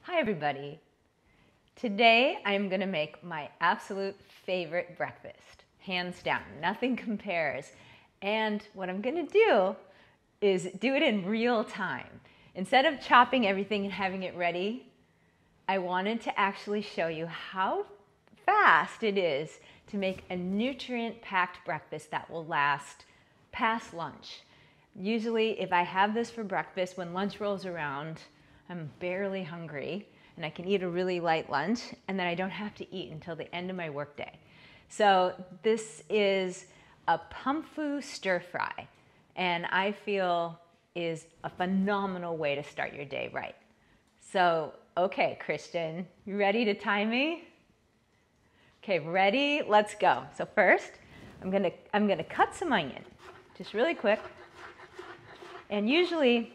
Hi everybody. Today I'm going to make my absolute favorite breakfast. Hands down, nothing compares. And what I'm going to do is do it in real time. Instead of chopping everything and having it ready, I wanted to actually show you how fast it is to make a nutrient-packed breakfast that will last past lunch. Usually if I have this for breakfast, when lunch rolls around, I'm barely hungry and I can eat a really light lunch and then I don't have to eat until the end of my workday. So this is a Pumfu stir fry and I feel is a phenomenal way to start your day right. So, okay, Christian, you ready to time me? Okay, ready? Let's go. So first, I'm gonna cut some onion, just really quick. And usually,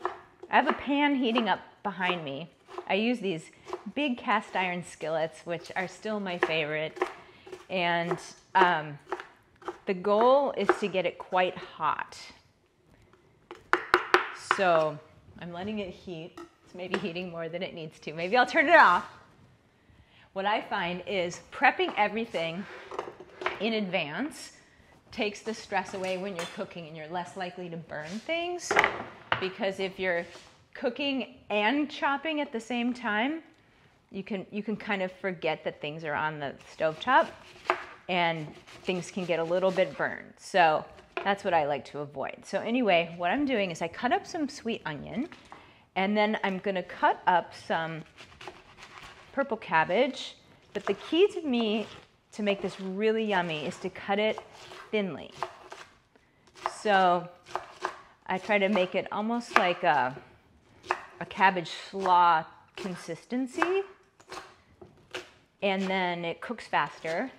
I have a pan heating up behind me. I use these big cast iron skillets, which are still my favorite. And the goal is to get it quite hot. So I'm letting it heat. It's maybe heating more than it needs to. Maybe I'll turn it off. What I find is prepping everything in advance takes the stress away when you're cooking and you're less likely to burn things. Because if you're cooking and chopping at the same time, you can kind of forget that things are on the stovetop and things can get a little bit burned. So that's what I like to avoid. So anyway, what I'm doing is I cut up some sweet onion and then I'm gonna cut up some purple cabbage. But the key to me to make this really yummy is to cut it thinly. So I try to make it almost like a cabbage slaw consistency, and then it cooks faster.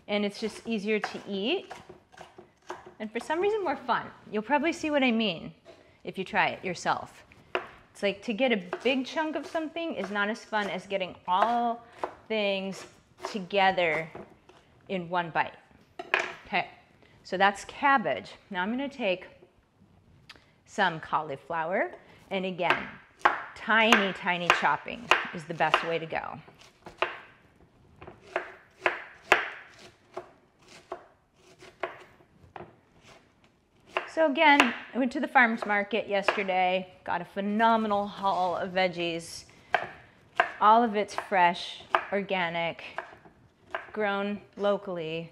And it's just easier to eat, and for some reason more fun. You'll probably see what I mean if you try it yourself. It's like to get a big chunk of something is not as fun as getting all things together in one bite. Okay, so that's cabbage. Now I'm going to take some cauliflower, and again, tiny, tiny chopping is the best way to go. So again, I went to the farmer's market yesterday, got a phenomenal haul of veggies. All of it's fresh, organic, grown locally,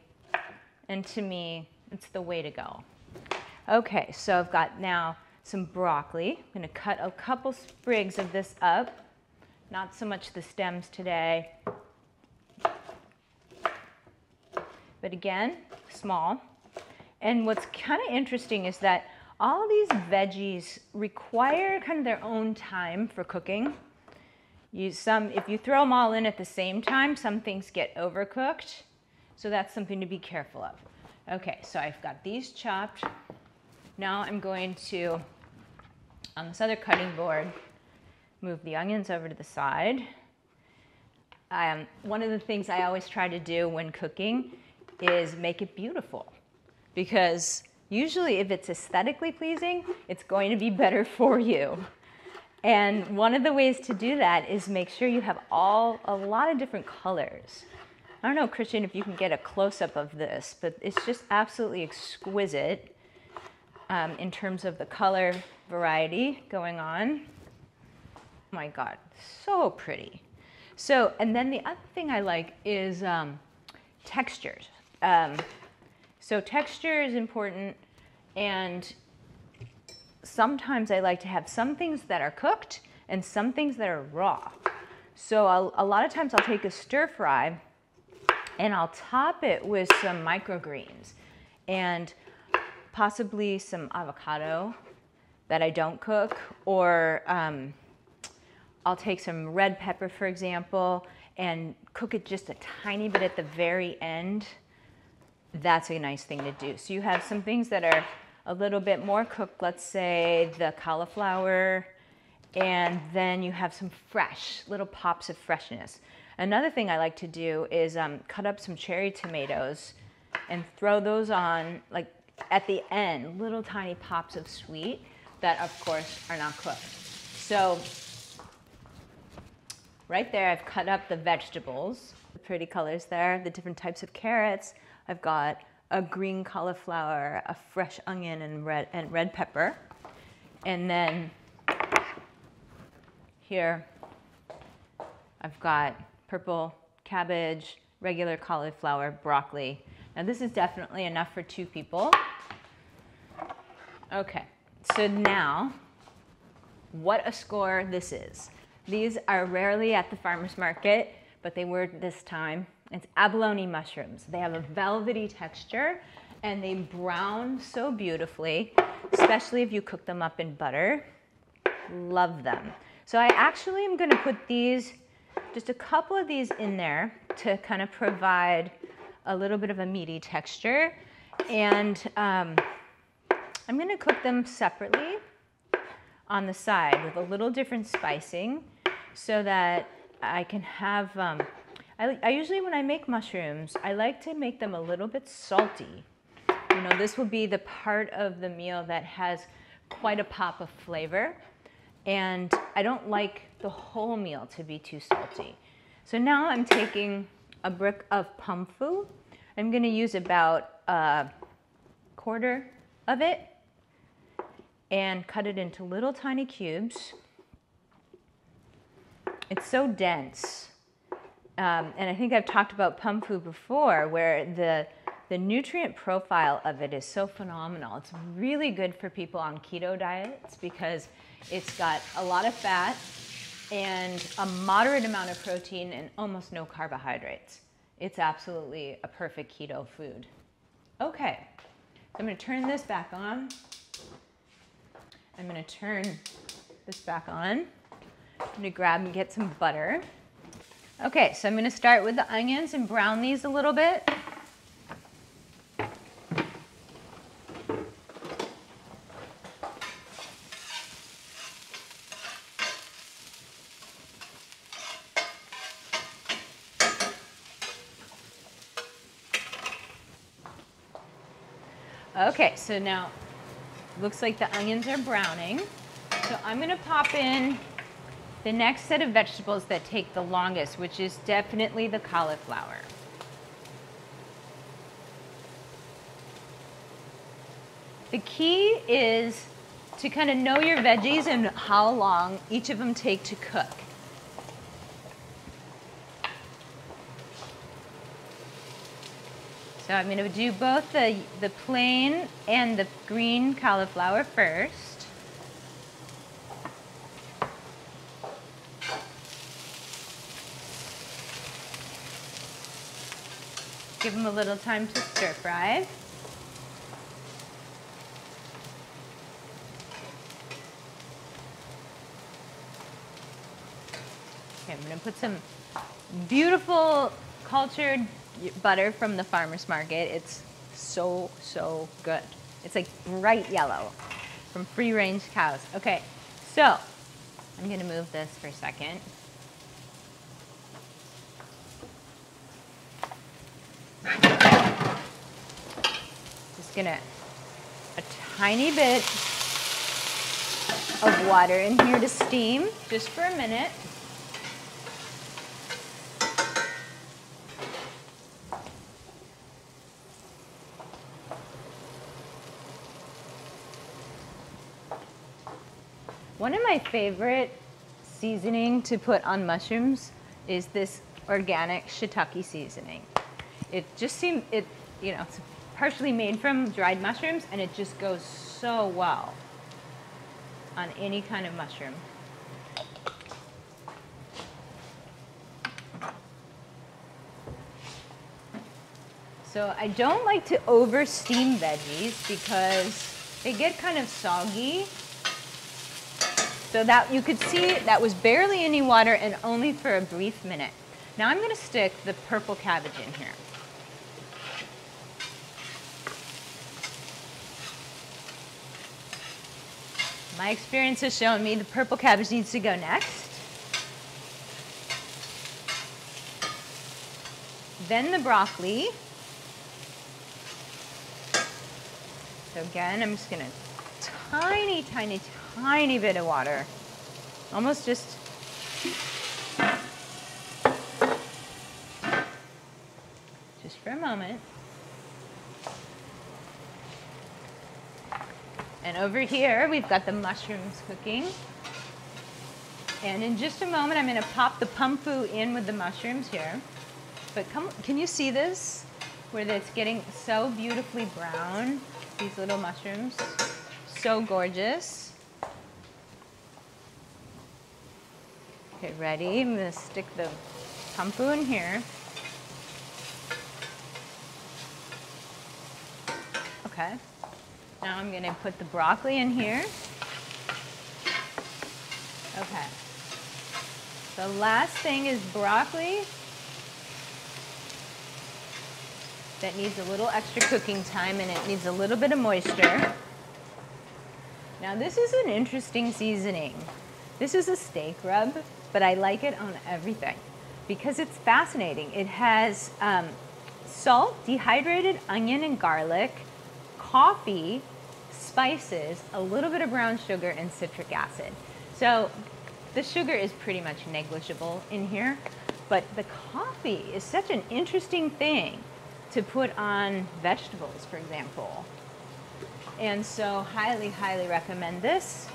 and to me, it's the way to go. Okay, so I've got now some broccoli. I'm gonna cut a couple sprigs of this up, not so much the stems today, but again, small. And what's kind of interesting is that all these veggies require kind of their own time for cooking. If you throw them all in at the same time, some things get overcooked. So that's something to be careful of. Okay, so I've got these chopped. Now I'm going to, on this other cutting board, move the onions over to the side. One of the things I always try to do when cooking is make it beautiful. Because usually if it's aesthetically pleasing, it's going to be better for you. And one of the ways to do that is make sure you have a lot of different colors. I don't know, Christian, if you can get a close-up of this, but it's just absolutely exquisite in terms of the color variety going on. Oh my God, so pretty. So, and then the other thing I like is textures. So texture is important, and sometimes I like to have some things that are cooked and some things that are raw. So a lot of times I'll take a stir fry and I'll top it with some microgreens and possibly some avocado that I don't cook, or I'll take some red pepper, for example, and cook it just a tiny bit at the very end. That's a nice thing to do. So you have some things that are a little bit more cooked, let's say the cauliflower, and then you have some fresh, little pops of freshness. Another thing I like to do is cut up some cherry tomatoes and throw those on, like at the end, little tiny pops of sweet that, of course, are not cooked. So right there, I've cut up the vegetables, the pretty colors there, the different types of carrots. I've got a green cauliflower, a fresh onion, and red pepper. And then here, I've got purple cabbage, regular cauliflower, broccoli. Now this is definitely enough for 2 people. Okay, so now, what a score this is. These are rarely at the farmer's market, but they were this time. It's abalone mushrooms. They have a velvety texture and they brown so beautifully, especially if you cook them up in butter. Love them. So I actually am gonna put these, just a couple of these in there to kind of provide a little bit of a meaty texture. And I'm gonna cook them separately on the side with a little different spicing so that I can have, I usually when I make mushrooms, I like to make them a little bit salty. You know, this will be the part of the meal that has quite a pop of flavor. And I don't like the whole meal to be too salty. So now I'm taking a brick of Pumfu. I'm gonna use about a quarter of it and cut it into little tiny cubes. It's so dense. And I think I've talked about Pumfu before, where the nutrient profile of it is so phenomenal. It's really good for people on keto diets because it's got a lot of fat and a moderate amount of protein and almost no carbohydrates. It's absolutely a perfect keto food. Okay, so I'm gonna turn this back on. I'm gonna turn this back on. I'm gonna grab and get some butter. Okay, so I'm gonna start with the onions and brown these a little bit. Okay, so now looks like the onions are browning. So I'm gonna pop in the next set of vegetables that take the longest, which is definitely the cauliflower. The key is to kind of know your veggies and how long each of them take to cook. So I'm going to do both the plain and the green cauliflower first. Give them a little time to stir fry. Okay, I'm going to put some beautiful cultured butter from the farmer's market. It's so, so good. It's like bright yellow from free-range cows. Okay, so I'm gonna move this for a second. Just gonna, a tiny bit of water in here to steam, just for a minute. One of my favorite seasoning to put on mushrooms is this organic shiitake seasoning. It just seems, you know, it's partially made from dried mushrooms and it just goes so well on any kind of mushroom. So I don't like to over steam veggies because they get kind of soggy. So that you could see that was barely any water and only for a brief minute. Now I'm going to stick the purple cabbage in here. My experience has shown me the purple cabbage needs to go next. Then the broccoli. So again, I'm just gonna tiny, tiny, tiny bit of water. Almost just for a moment. And over here, we've got the mushrooms cooking. And in just a moment, I'm gonna pop the pumfu in with the mushrooms here. But can you see this? Where it's getting so beautifully brown, these little mushrooms. So gorgeous. Okay, ready? I'm gonna stick the pumfu in here. Okay. Now I'm gonna put the broccoli in here. Okay. The last thing is broccoli that needs a little extra cooking time, and it needs a little bit of moisture. Now this is an interesting seasoning. This is a steak rub, but I like it on everything because it's fascinating. It has salt, dehydrated onion and garlic, coffee, spices, a little bit of brown sugar, and citric acid. So the sugar is pretty much negligible in here, but the coffee is such an interesting thing to put on vegetables, for example. And so highly, highly recommend this.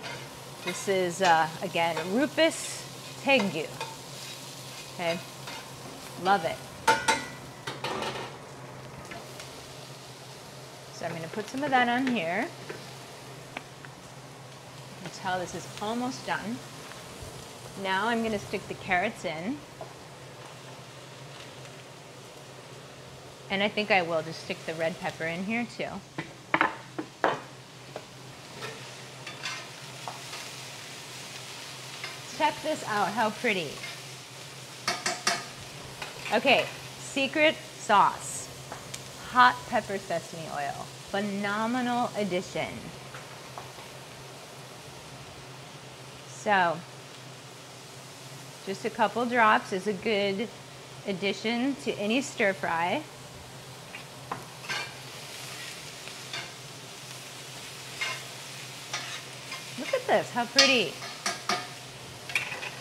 This is, again, Rufus Tegu. Okay, love it. So I'm gonna put some of that on here. You can tell this is almost done. Now I'm gonna stick the carrots in. And I think I will just stick the red pepper in here too. Check this out, how pretty. Okay, secret sauce. Hot pepper sesame oil. Phenomenal addition. So, just a couple drops is a good addition to any stir fry. Look at this, how pretty.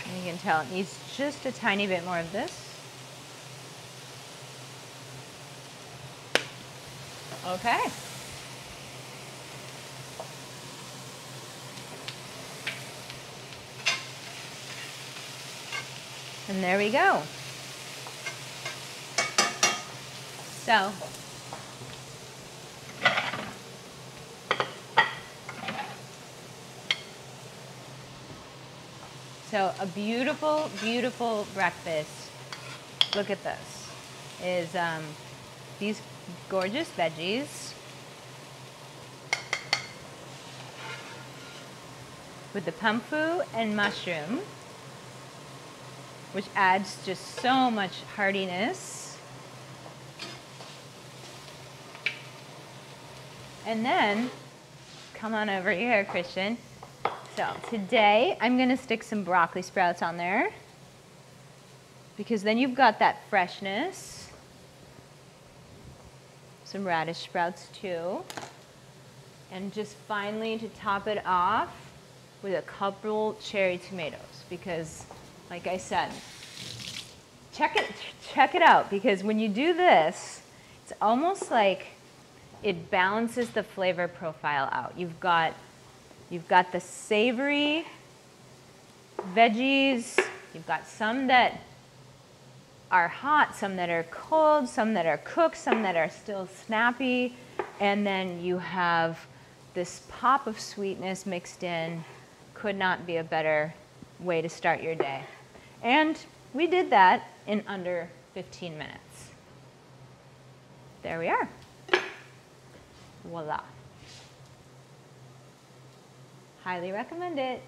And you can tell it needs just a tiny bit more of this. Okay. And there we go. So a beautiful, beautiful breakfast. Look at this. Is these gorgeous veggies with the pumfu and mushroom, which adds just so much heartiness. And then, come on over here, Christian. So today, I'm gonna stick some broccoli sprouts on there because then you've got that freshness. Some radish sprouts too. And just finally to top it off with a couple cherry tomatoes because, like I said, check it out because when you do this, it's almost like it balances the flavor profile out. You've got the savory veggies, you've got some that are hot, some that are cold, some that are cooked, some that are still snappy, and then you have this pop of sweetness mixed in. Could not be a better way to start your day. And we did that in under 15 minutes. There we are. Voila. Highly recommend it.